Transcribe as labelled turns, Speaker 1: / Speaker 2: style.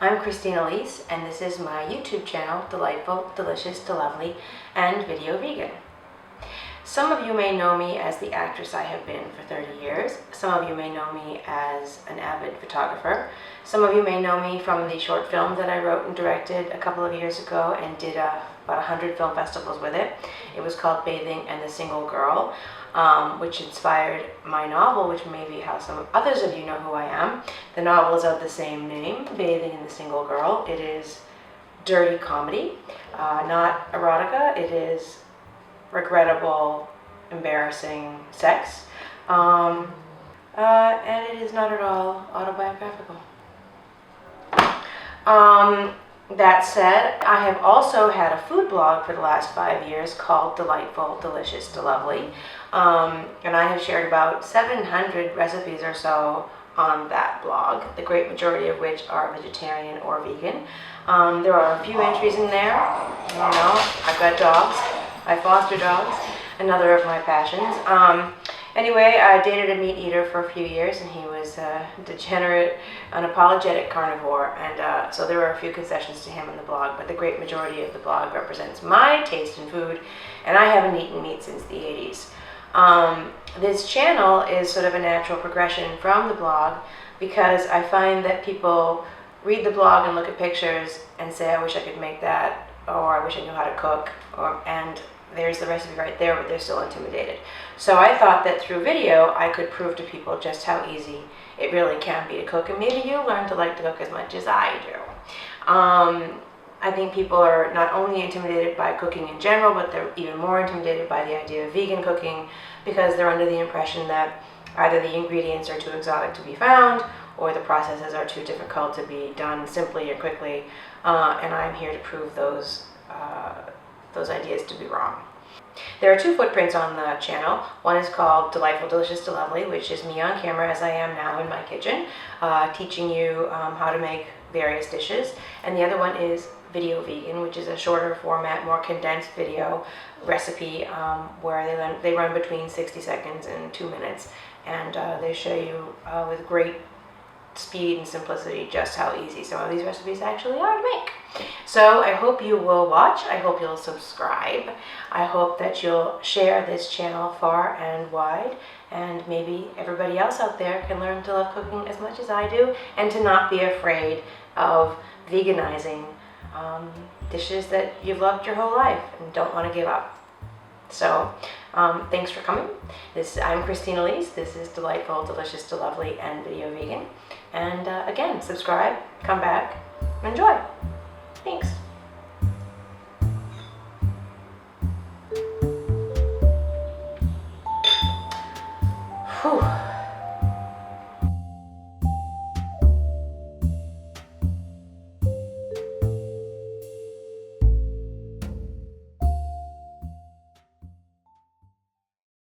Speaker 1: I'm Christina Elise, and this is my YouTube channel, Delightful, Delicious, Delovely, and Video Vegan. Some of you may know me as the actress I have been for 30 years. Some of you may know me as an avid photographer. Some of you may know me from the short film that I wrote and directed a couple of years ago and did about 100 film festivals with it. It was called Bathing and the Single Girl, which inspired my novel, which may be how some others of you know who I am. The novel is of the same name, Bathing and the Single Girl. It is dirty comedy, not erotica. It is regrettable, embarrassing sex, and it is not at all autobiographical. That said, I have also had a food blog for the last 5 years called Delightful, Delicious, Delovely, and I have shared about 700 recipes or so on that blog, the great majority of which are vegetarian or vegan. There are a few entries in there. I've got dogs. I foster dogs, another of my passions. Anyway, I dated a meat eater for a few years, and he was a degenerate, unapologetic carnivore, and so there were a few concessions to him on the blog, but the great majority of the blog represents my taste in food, and I haven't eaten meat since the 80s. This channel is sort of a natural progression from the blog, because I find that people read the blog and look at pictures and say, I wish I could make that, or I wish I knew how to cook, and there's the recipe right there, but they're still intimidated. So I thought that through video, I could prove to people just how easy it really can be to cook, and maybe you'll learn to like to cook as much as I do. I think people are not only intimidated by cooking in general, but they're even more intimidated by the idea of vegan cooking, because they're under the impression that either the ingredients are too exotic to be found, or the processes are too difficult to be done simply and quickly, and I'm here to prove those ideas to be wrong. There are two footprints on the channel. One is called Delightful, Delicious, Delovely, which is me on camera as I am now in my kitchen, teaching you how to make various dishes. And the other one is Video Vegan, which is a shorter format, more condensed video recipe where they run between 60 seconds and 2 minutes. And they show you with great speed and simplicity just how easy some of these recipes actually are to make. So I hope you will watch. I hope you'll subscribe. I hope that you'll share this channel far and wide, and maybe everybody else out there can learn to love cooking as much as I do, and to not be afraid of veganizing dishes that you've loved your whole life and don't want to give up. So thanks for coming. I'm Christina Elise. This is Delightful, Delicious, Delovely, and Video Vegan. And again, subscribe, come back, enjoy. Thanks. Whew.